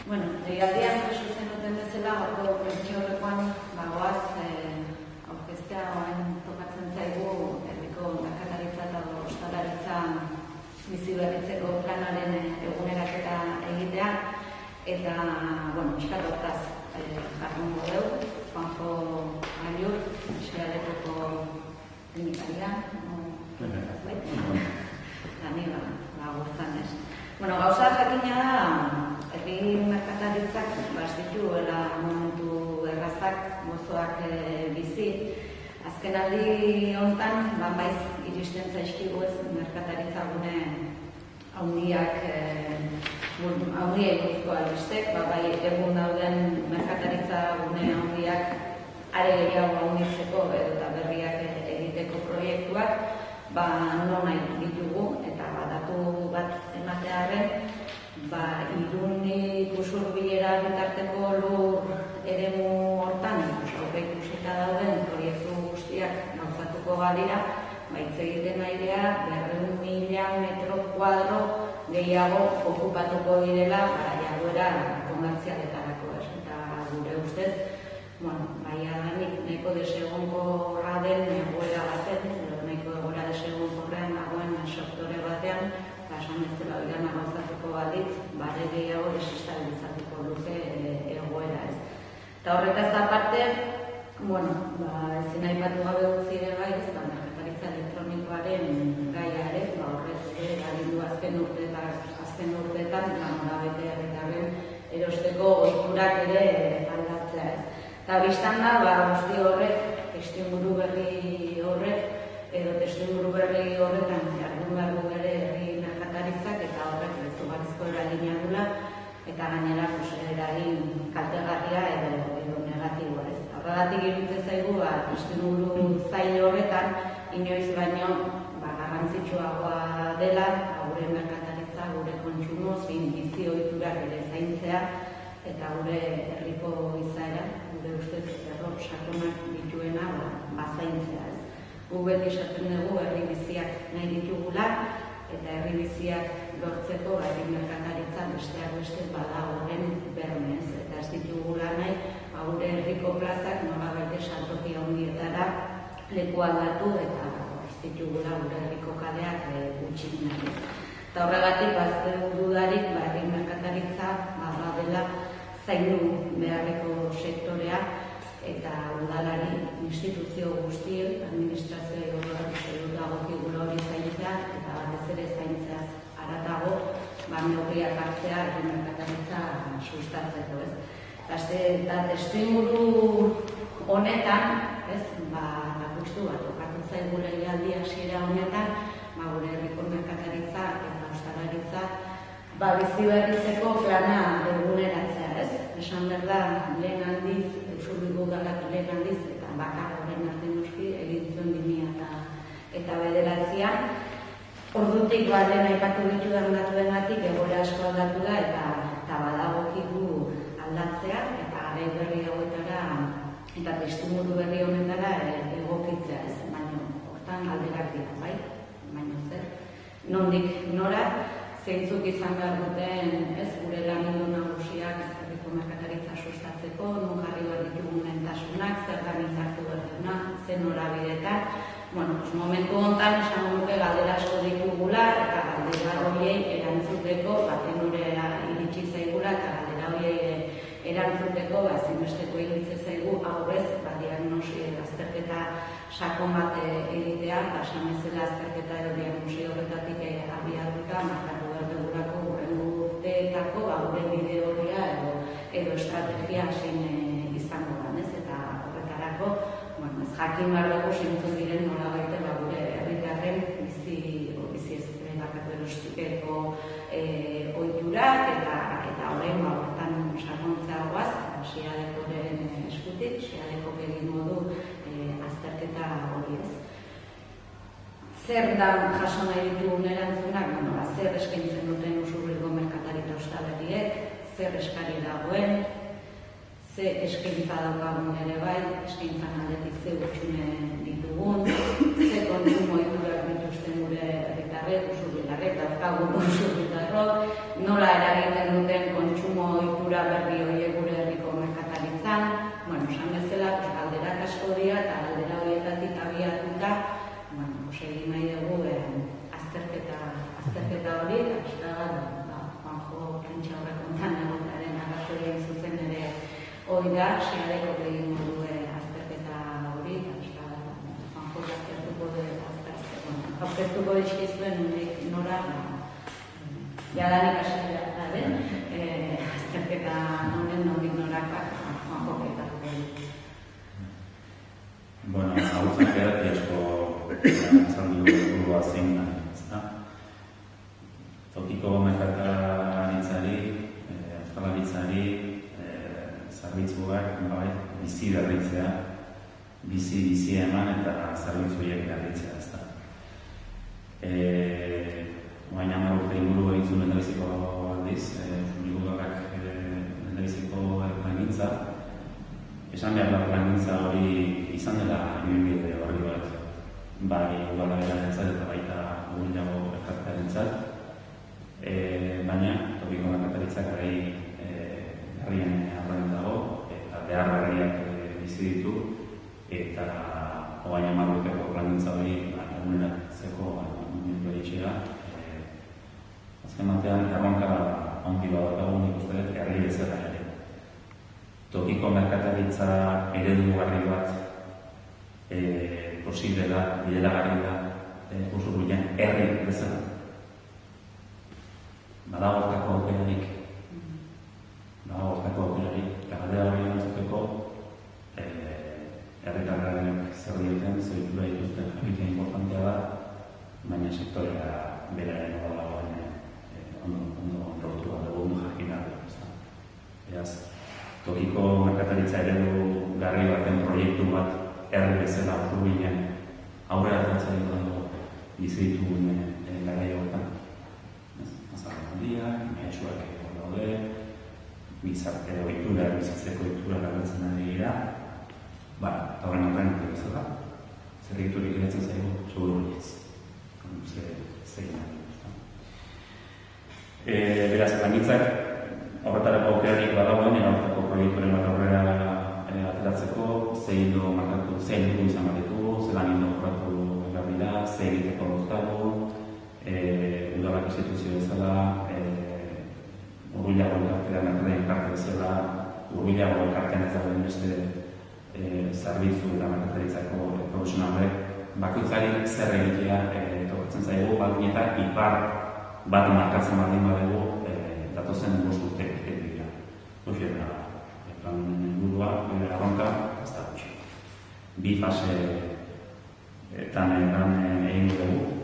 Bueno, deialdian preso zen duten bezala, gaurko pentsio horrekoan bagoaz aurkeztea oain tokatzen zaigu herriko merkataritza eta ostalaritza bizi berritzeko planaren eguneraketa egitea eta, pixkat hortaz jardungo dugu, Juanjo Aiur, Xealekoko teknikaria, lani gurtzan ez. Gauza jakina da, herri merkataritzak dituela momentu errazak, gozoak bizi. Azkenaldi honetan, maiz iristen zaizkigu ez merkataritza gune handiak buruzko albistek, bai egun dauden merkataritza gune handiak are gehiago handitzeko eta berriak egiteko proiektuak nahi ditugu eta datu bat ematearren Irundi Usurbilera bitarteko lur eremu hortan ikusita dauden proiektu guztiak gauzatuko badira, hitz egiten airea 200.000 metro kuadro gehiago okupatuko direla jarduera komertzialetarako ez. Eta gure ustez, nik nahiko desegonkorra den egoera baten, nahiko egoera desegonkorrean dagoen sektore batean, esan ez dela oidana gauzatuko balitz, bare gehiago desestabilizatuko luke egoera ez. Eta horretaz aparte, ezin aipatu gabe utzi ere bai, merkataritza elektronikoaren gaia ere, horrez eragindu azken urteetan, nolabete herritarren erosteko ohiturak ere aldatzea ez. Eta bistan da, guzti horrek, testuinguru berri horretan jardun behar du ere herri merkataritzak eta horrek izugarrizko eragina dula eta gainera eragin kaltegarria edo negatiboa ez. Horregatik iruditzen zaigu, testuinguru zail horretan inoiz baino garrantzitsuagoa dela gure merkataritza, gure kontsumo, zein bizi ohiturak ere zaintzea eta gure herriko izaera, gure ustez error sakonak dituena zaintzea ez. Gu beti esaten dugu herri biziak nahi ditugula eta herri biziak lortzeko herri merkataritza besteak beste bada horren bermez eta ez ditugula nahi gure herriko plazak nolabait saltoki handietara leku aldatu eta ez ditugula gure herriko kaleak gutxi nahi. Eta horregatik ez dudarik herri merkataritza dela zaindu beharreko sektorea eta udalari instituzio guzti, administrazioa dagokigula hori zaintzea eta batez ere zaintzeaz haratago neurriak hartzea herri merkataritza sustatzeko ez. Eta testuinguru honetan, justu tokatu zaigu legealdi hasiera honetan, gure herriko merkataritza eta ostalaritza bizi berritzeko plana eguneratzea ez. Esan behar da, lehen aldiz, Usurbilgo udalak lehen aldiz, eta bakar horren arte noski egin zuen 2009an. Ordutik lehen aipatu ditudan datuengatik egoera asko aldatu da eta badagokigu aldatzea eta garai berri hauetara eta testuinguru berri honetara egokitzea ez. Baina hortan galderak dira, bai? Baina zer? Nondik nora, zeintzuk izan behar duten ez gure lanildo nagusiak herriko merkataritza sustatzeko, non jarri behar ditugun lehentasunak, zer indartu behar duguna, zer norabideetan. Momentu honetan esan nuke galdera asko ditugula eta galdera horiei erantzuteko tenorera iritsi zaigula eta galdera horiei erantzuteko ezinbesteko iritsi zaigu aurrez diagnosi azterketa sakon bat egitea, esan bezala azterketa edo diagnosi horretatik abiatuta markatu behar dugulako hurrengo urteetako gure bide horria edo estrategia zein izango da, eta horretarako jakin behar dugu zeintzuk diren nolabait gure herritarren bizi erostikeko ohiturak eta orain horretan sakontzeagoaz, Xealekoren eskutik, Xealekok egingo du azterketa hori ez. Zer da jaso nahi ditugun erantzunak? Zer eskaintzen duten Usurbilgo merkataritza ostalariek, zer eskari dagoen, ze eskaintza daukagun ere bai, eskaintzan aldetik ze hutsune ditugun, ze kontsumo ohiturak dituzten gure herritarrek, usurbildarrek, dauzkagun usurbildarrok, nola eragiten duten kontsumo ohitura egitura berri horiek gure herriko merkataritzan, esan bezala, galderak asko dira eta galdera horietatik abiatuta, egin nahi dugu azterketa hori, eta pixka Juanjo prentsa horrekontan egotaren arrazoia zuzen ere hori da, segareko egingo du azterketa hori, eta pixka Juanjo aztertuko dizkizuen nora, jadanik asera da den, azterketa honen nondik norakoak Juanjo ketatuko du. Bueno, hautzak edati asko izan dugu burua zein da. Tokiko merkataritzari, ostalaritzari, zerbitzuak bizi berritzea, bizi eman eta zerbitzu horiek berritzea, ezta. Orain 10 urte inguru egin zuen lehendabiziko aldiz, Udalak lehendabiziko plangintza. Esan behar da plangintza hori izan dela ibilbide horri bat, bai udalarentzat eta baita urbilago elkartearentzat, baina tokiko merkataritzak herrien aurrean dago eta behar berriak bizi ditu eta orain 10 urteko plangintza hori eguneratzeko momentu eritxera. Azken batean erronka handi bat daukagu nik uste dut herri bezala ere. Tokiko merkataritza eredugarri bat posible da, bideragarri da, Usurbilen herri bezala. Badago hortako aukerarik, eta galdera hori erantzuteko herritarrek zer dioten, zer ditura dituzten jakitea importantea da, baina sektorea beraren dagoen ondo lortua dugu, ondo jakin behar dugu. Beraz, tokiko merkataritza eredugarri baten proiektu bat herri bezala Usurbilen aurrera ateratzen dugu bizi ditugun garai hauetan. Azalak handiak, mehatxuak hor daude, gizarte ohitura, bizitzeko ohitura galtzen ari dira. Eta horren aurrean bezala, zer egiturik iretzen zaigu, seguru horietz. Zein nahi. Beraz, plangintzak horretarako aukerarik badagoen, horretako proiektuaren bat aurrera ateratzeko, zein dugu izan bat ditugu, zelan indo jorratu behar dira, zein egiteko doztago, udalak instituzio bezala, urbilago elkartean elkarte bezala, urbilago elkartean ez dagoen beste zerbitzu eta merkataritzako profesionalek, bakoitzari zer egitea tokatzen zaigu, eta ipar bat markatzen baldin badugu datozen 5 urte dira. Hori da, plan helburua, erronka, ez da gutxi. 2 faseetan egin dugu,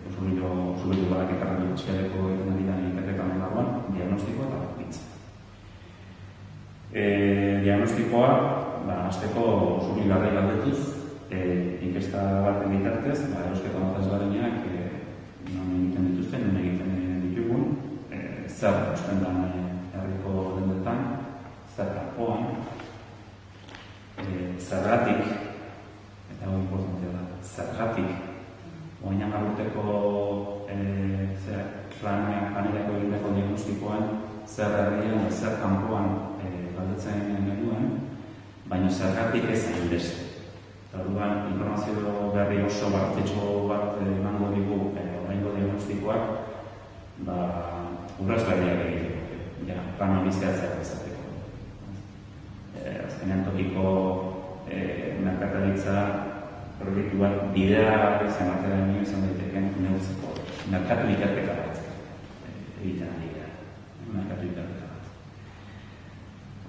Usurbilgo balak ekarri txikaleko egiten ditan ikerketan dagoen, diagnostikoa eta bakintza. Diagnostikoa, hasteko Usurbilgarri galdetuz, inkesta baten bitartez, erosketa notaz garenak, non egiten dituzten, non egiten ditugun, zer usten da herriko dendetan, zer kanpoan, zergatik, eta hori importantea da, zergatik, orain 10 urteko planerako egindako diagnostikoan, zer herrian, zer kanpoan galdetzen genuen, baina zergatik ez hainbeste. Orduan, informazio berri oso bartetxo bat emango digu oraingo diagnostikoak, urraz berriak egiteko, plan hori zehatzeak izateko. Azkenean tokiko merkataritza proiektu bat bidea izan batera izan daiteken neurtzeko merkatu ikerketa bat egiten ari gara. Merkatu ikerketa bat.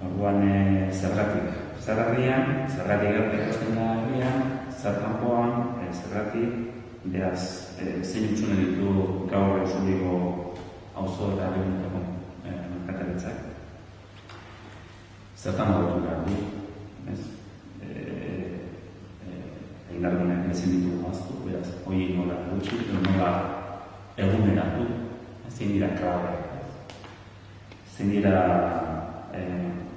Orduan, zergatik ikasten da herrian, zer kanpoan, zergatik, beraz, zein utxune ditu gaur Usurbilgo auzo eta herriunetako merkataritzak. Zertan gautu behar du, indarguneak ezin ditugu maztu, beraz, hori nola gutxi, nola eguneratu, zein dira klabe, zein dira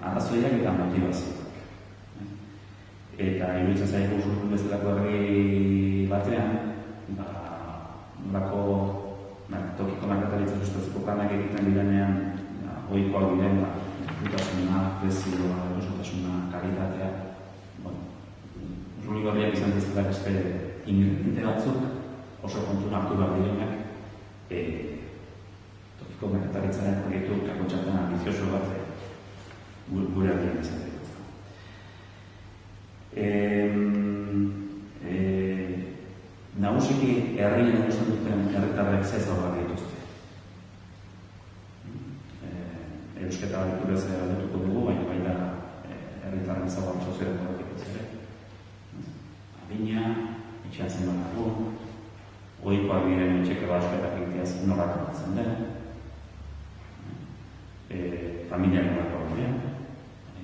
arrazoiak eta motivazioak. Eta iruditzen zaigu Usurbil bezalako herri batean, tokiko merkataritza sustatzeko planak egiten direnean, ohikoak diren gertutasuna, prezioa, erosotasuna, kalitatea, Urrunigorriak izan dezakela beste ingrediente batzuk oso kontun hartu behar direnak tokiko merkataritzaren proiektu kakotxaten ambizioso bat gure aldean izateko. Nagusiki herrien erosten duten herritarrek ze ezaugarri dituzte. Eusketa bariturez galdetuko dugu, baina baita herritarren ezaugarri sozioekonomikoak ere. Adina, etxean zenbat lagun, ohikoak diren etxeko basketak egiteaz nolako batzen den, familia nolako batean,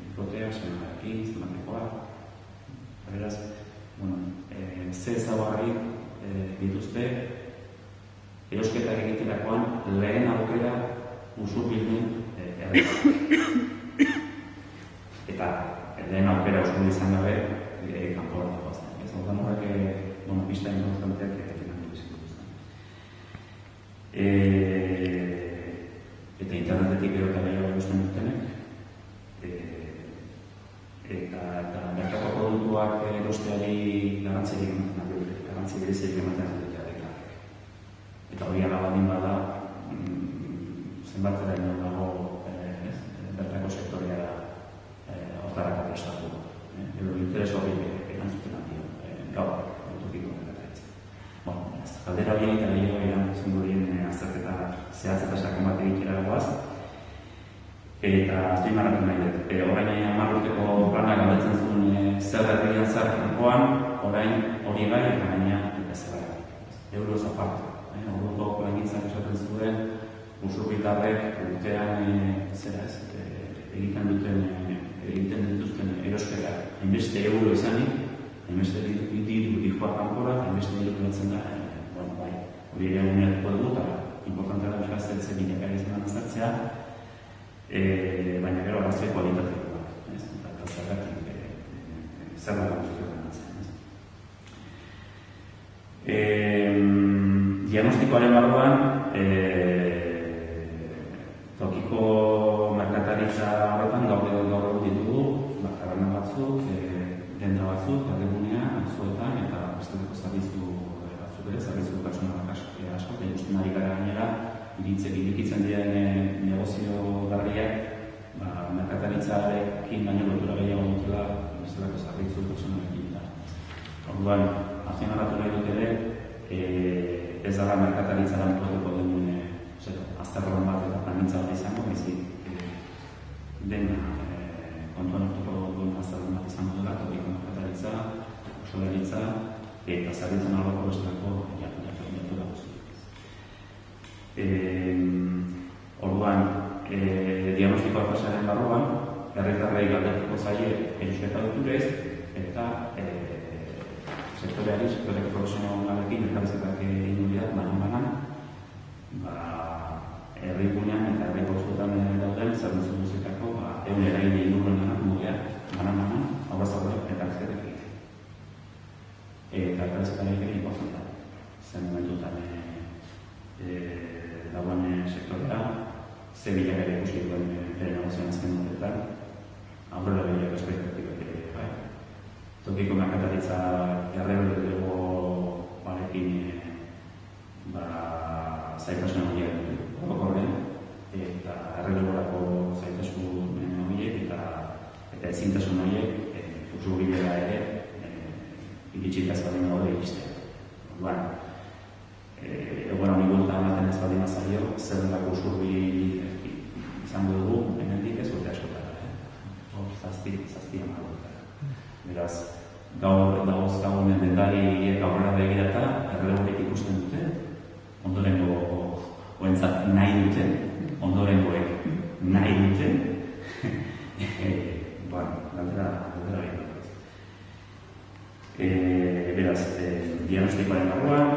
bikotea, zenbatekin, zenbatekoa. Beraz, ze ezaugarri dituzte erosketak egiterakoan lehen aukera usurbildu herritarrak. Eta lehen aukera usurbildu izan gabe kanpora dagoazen. Ez horretan horrek, pista importanteak finantu bizituzten. Eta internetetik gero eta gehiago erosten dutenek, eta bertako produktuak erosteari garrantzirik ematen dute, garrantzi berezirik ematen dute herritarrek. Eta hori alabadin bada, zenbatera ino dago bertako sektorea hortarako prestatu. Edo interes hori erantzuten dio, gaur, tokiko merkataritza. Galdera hori eta gehiago erantzun durien azterketa zehatz eta sakon bat egitera goaz, eta azpimarratu nahi dut. Orain 10 urteko plana galdetzen zuen zer herrian zer kanpoan, orain hori bai eta gaina eta zer euroz aparte. Orduko plangintzak esaten zuen, usurbildarrek urtean egiten dituzten erosketa hainbeste euro izanik, hainbeste diru dijoa kanpora, hainbeste diru platzen da, hori ere uneatuko dugu, eta importantea da euskazte bilakari izan azartzea, baina gero arazio kualitatekoa, eta zergatik zer da guztioa ganatzen. Diagnostikoaren barruan, tokiko merkataritza horretan gaur egun ditugu, taberna batzuk, denda batzuk, erregunea, antzuetan, eta besteleko zerbitzu batzuk ere, zerbitzu pertsonalak asko, eta ikusten ari gara gainera, irikitzen diren negozio berriak, merkataritzarekin baino lotura gehiago dutela, besteleko zerbitzu pertsonalekin da. Orduan, azpimarratu nahi dut ere, ez dara merkataritzaren protoko den azterron bat eta plangintza bat izango, baizik dena kontuan hartuko duen azterron bat izango dela, tokiko merkataritza, osolaritza eta zerbitzen aloko bestelako jatu da guztiak. Orduan, diagnostikoa fasaren barruan, herritarrei galdetuko zaie erosketa duturez eta sektoreari, sektoreko profesionalekin elkarrizketak egin dira banan-banan, herrigunean eta herri postuetan dauden zerbitzu guztietako ehun eragile inguruenak mugea banan-banan, aurrez aurre elkarrizketak egiten. Eta elkarrizketak egiten importanta. Zen momentutan dagoen sektorea, ze bilakera ikusi duen bere negozioan azken dutetan, aurrera behiak espektatibak ere. Tokiko merkataritza errebelego barekin zaitasun horiek orokorren eta errebelegorako zaitasun horiek eta ezintasun horiek usurbilera ere iritsita ez baldin gaude iristea. Orduan, egoera honi buelta ematen ez baldin azaio, zer delako usurbil izango dugu, hemendik ez urte askotara. Zazpi amarrotara. Beraz, gaur dendari aurrera begirata, errelegorik ikusten dute, ondorengo oentzat nahi duten, ondorengoek nahi duten, galdera egin dut. Beraz, diagnostikoaren barruan,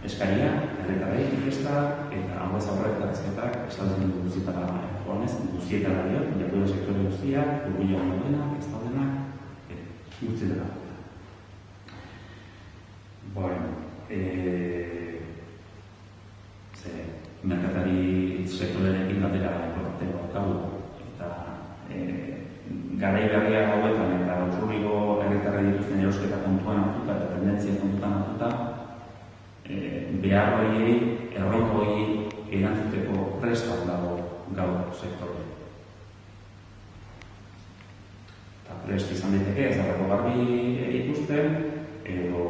eskaria, herritarrei inkesta, eta aurrez aurrek elkarrizketak estatzen dut guztietara joanez, guztietara dio, jarduera sektore guztiak, urbillo daudenak, ez daudenak, guztietara. Merkatari sektorearekin galdera importante bat daukagu. Eta garai berria hauetan eta Usurbilgo herritarrek dituzten erosketa kontuan hartuta eta tendentzia kontutan hartuta, behar horiei, erronka horiei erantzuteko prest dago gaur sektorea. Eta prest izan daiteke, ez dago garbi ikusten, edo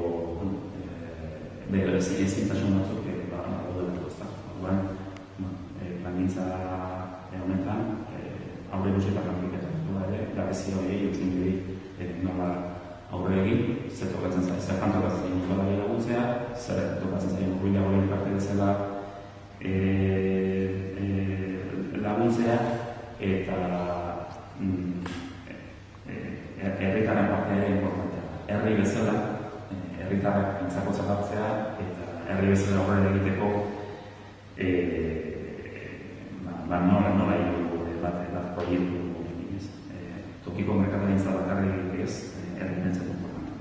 ezintasun batzuk daudelako, ez da. Orduan, plangintza honetan, aurre guzti eta plantiketa ere, gabezia horiei utzin diri nola aurre egin, zer tokatzen zain, zer tokatzen zain usualari laguntzea, zer tokatzen zain urbilago lehen parte bezala laguntzea, eta herritarren partea ere importantea. Herri bezala, herritarrak entzakotzat hartzea, eta herri bezala aurre egiteko nola bat proiektu tokiko merkatarintza bakarrik ez, herrientzat importante.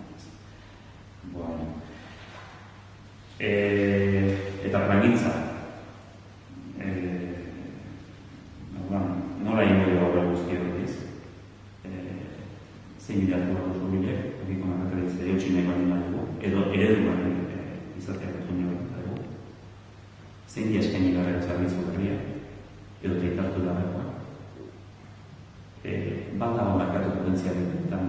Bueno. Eta plangintza. Nola ingo dugu aurre guzti hori ez? Zein bilatu dugu Usurbilek, tokiko merkatarintza eutxineko anima dugu, edo ereduan izateak etu nio dugu. Zein di eskaini gara zerbitzu berria, edo teitartu da berkoa. Balda merkatu potentzialetan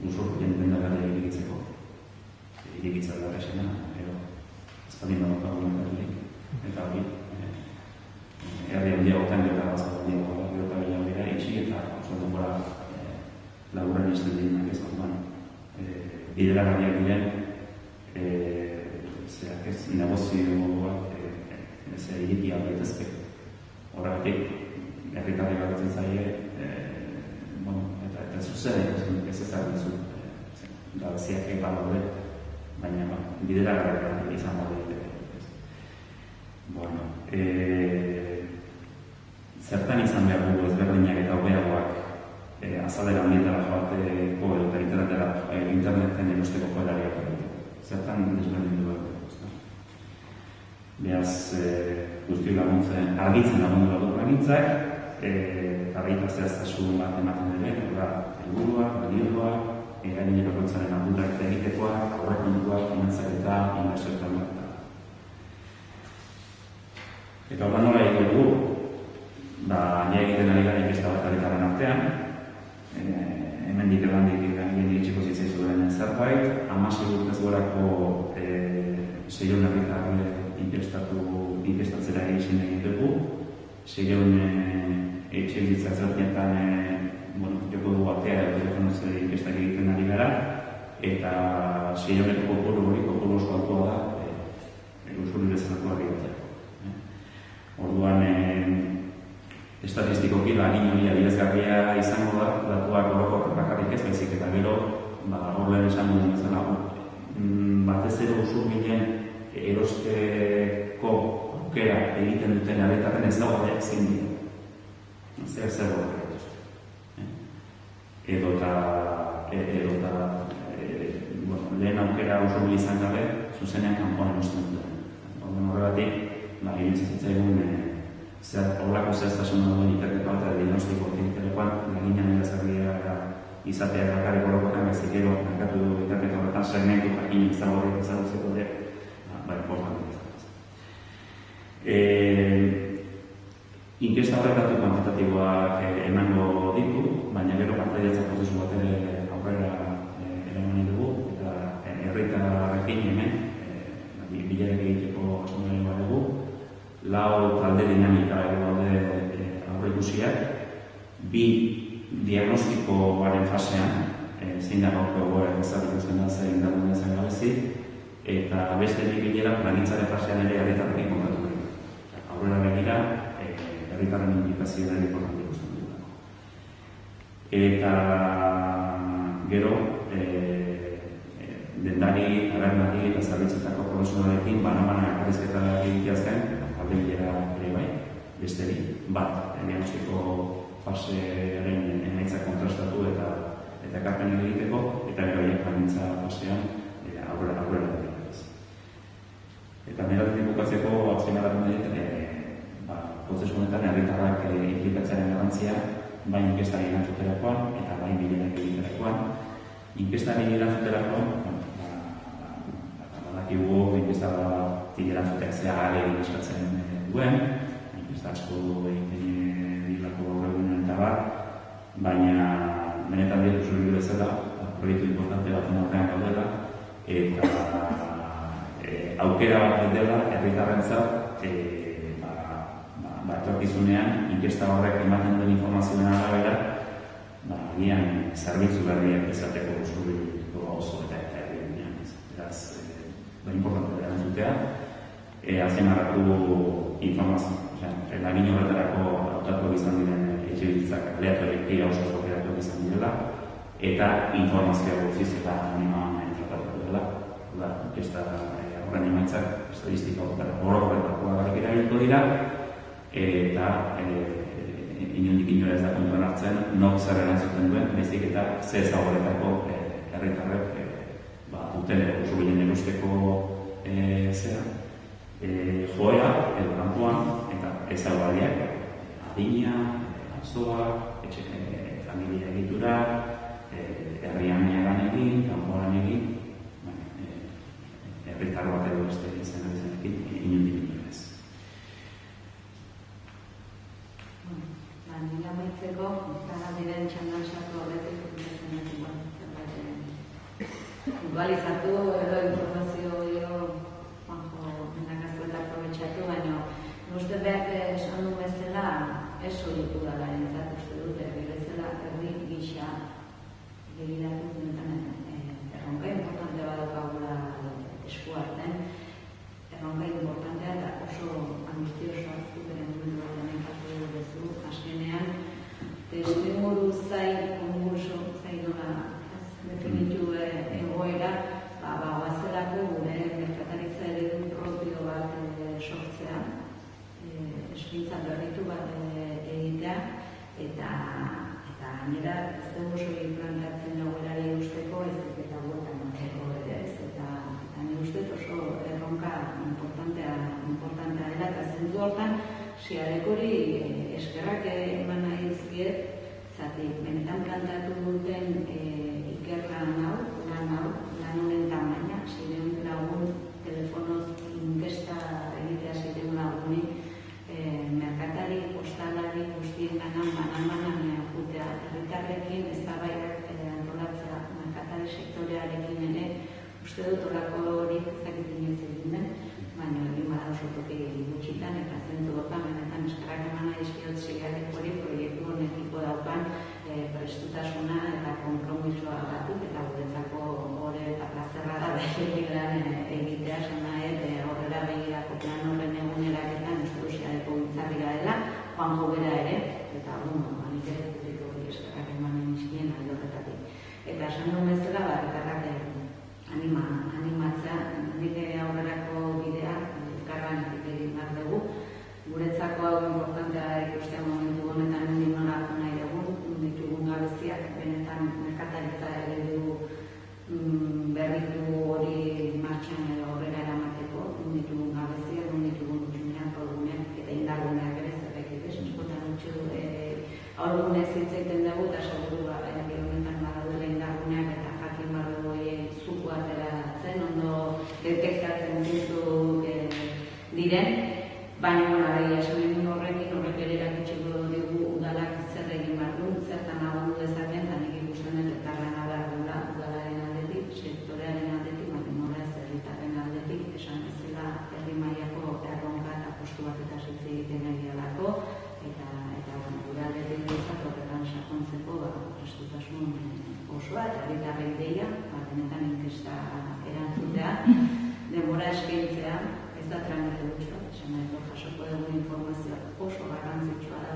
Usurbilen dendagara irigitzeko. Irigitza da esena, edo espadin dagokago merkaturik. Eta hori, herri handiagotan eta bazat handiagoa eta bila itxi eta oso denbora laburan izten direnak ez orduan. Bideragarriak diren negozioak iritia daitezke. Horregatik, herritarri gabetzen zaie, eta zuzen ez ezagutzu gabeziak egan daude, baina bideragarriak izan daude. Zertan izan behar dugu ezberdinak eta hobeagoak azalera handietara joateko edo interneten erosteko joerariak egiteko. Zertan desberdin dugu. Beaz, guzti laguntzen, argitzen lagundu dugu planintzak, argita zehaztasun bat ematen ere, helburua, balioa, gainera bakoitzaren ardura eta egitekoa, aurrekontuak, finantzaketa, inbertsioetan bat. Eta horra nola egin dugu, nire egiten ari gara inkesta bat herritarren artean, hemendik erlandik itxiko zitzaizu denen zerbait, 16 urtez gorako 600 herritarre inkestatzera egin egiteko, 600 etxebizitza ezberdinetan joko dugu atea edo telefonoz inkestak egiten ari gara, eta 600 kopuru oso altua da Usurbil bezalatuak egiteko. Orduan, estatistikoki lagin hori adierazgarria izango da, datuak orokor bakarrik ez baizik eta gero, hor lehen esan duen bezala, batez ere Usurbilen erosteko aukera egiten duten herritarren ez dago zein dira. Zer edota lehen aukera Usurbil izan gabe, zuzenean kanpoan erosten duten. Horregatik, iruditzen zitzaigun horrelako zehaztasuna duen ikerketa bat eta diagnostiko teknikoan laginan erazgarria izatea bakarrik orokorrean baizik gero merkatu ikerketa horretan segmentu jakinik zaborrek ezagutzeko ere importante izan. Inkesta horretatu kuantitatiboak emango ditu, baina gero partaidatza prozesu bat ere aurrera eraman dugu eta herritarrekin hemen bilerak egiteko asmoa dugu. Lau talde dinamika daude aurreikusiak, bi diagnostikoaren fasean, zein da gaurko egoera ezagutuzten da zer indarren ezan gabezi, eta beste bilera planintzaren fasean ere herritarrekin kontatu dugu. Aurrera begira, herritarren implikazioa ere importante ikusten dugu. Eta gero, dendari, tabernari eta zerbitzuetako profesionalekin bana-bana elkarrizketa egiteaz gain, bilera ere bai, besteri, bat, diagnostiko fasearen emaitzak kontrastatu eta ekarpen egiteko, eta gero plangintza fasean aurrera dut. Eta nire bukatzeko azken adarren egiten, prozesu honetan honetan herritarrak inplikatzearen garrantzia, bai inkestari erantzuterakoan eta bai bilerak egiterakoan. Inkestari erantzuterakoan, badakigu inkestari erantzuteak zea ahalegin eskatzen duen, inkesta asko egiten dilako egunen eta baina benetan dira zuri bezala, proiektu importante baten aurrean gaudela, eta aukera bat dela herritarrentzat etorkizunean inkesta horrek ematen duen informazioen arabera agian zerbitzu berriak izateko eskubideko auzo eta herrietan. Beraz, importante da erantzutea. Azpimarratu informazio, lagin horretarako hautatuak izan diren etxebizitzak aleatorioki oso aukeratuak izan direla, eta informazioa guztiz eta anima tratatuko dela. Inkesta horren emaitzak estatistika orokorretako erabiliko dira, eta inondik inora ez da kontuan hartzen nok zer erantzuten duen, baizik eta ze ezaguretako herritarrek duten eskubideen erosteko joera edo kanpoan eta ezaugarriak adina, auzoa, familia egitura, herrian lan egin, kanpoan egin, herritar bat edo beste izenekin inondik inora ez. Nila maitzeko, eta diren txandalsako horretik zerbait puntualizatu edo informazio menakazuetak probetxatu, baina uste behar esan du bezala ez horiku dala entzat, uste dut, herri bezala herri gisa gehiagatu zentan erronka importante badaukagula esku artean, erronka importantea eta oso ambizioso hartu beren mundu batean enkatu duzu, azkenean testimuru zain, konkurso zainola definitu egoera, bagoazelako gure merkataritza eredu propio bat sortzea, eskuintza berritu bat egitea, eta gainera ez dugu soilik plantatzen egoerari usteko, ez eta bueltan mateko ere ez, eta nire ustez oso erronka importantea dela, eta zentzu hortan siarekori eskerrak eman nahi dizkiet, zati, benetan plantatu duten ikerlan hau, lan honen tamaina, 600 lagun telefonoz inkesta egitea 600 laguni, merkatari, postalari, guztien banan jutea, herritarrekin eztabaidak antolatzea, merkatari sektorearekin ere, uste dut horako horik zakitin ez egin den, baina egin bada oso toki gutxitan, eta zentzu hortan, benetan eskerrak eman nahi dizkiot sigarek hori proiektu honekiko daukan prestutasuna eta konpromisoa batik, eta guretzako hori eta plazerra da behirik lan egitea, horrela begirako plan horren eguneraketan ustusiadeko gitzarria dela, joango bera ere, eta nik ere hori eskerrak eman nahi nizkien alde horretatik. Eta esan duen bezala, herritarrak animatzea, nik aurrerako bidea, elkarlanetik egin behar dugu, guretzako hau importantea ikustea momentu honetan nondik norako nahi dugu, ditugun gabeziak, benetan merkataritza eredu berritu hori martxan edo horrela eramateko, ditugun gabeziak, ditugun utxunean, produnean, eta indarguneak ere zerrekit, ez? Eskotan utxu aurgunez hitz egiten dugu, eta seguru honetan badaudela indarguneak eta jakin bardu zuku ateratzen, ondo detektatzen zizuk diren, baina esan horrek ere erakutsiko dugu udalak zer egin behar du, zertan lagundu dezaken, eta nik ikusten dut elkarlana behar duela udalaren aldetik, sektorearen aldetik, baina nola ez herritarren aldetik, esan bezala herri mailako erronka eta postu bat eta zitze egiten egialako, eta gure aldetik duzat horretan sakontzeko prestutasun osoa, eta herritarren deia, benetan inkesta erantzutea, denbora eskaintzea, ez da tramite dutxo, esan jasoko dugun informazioa oso garrantzitsua da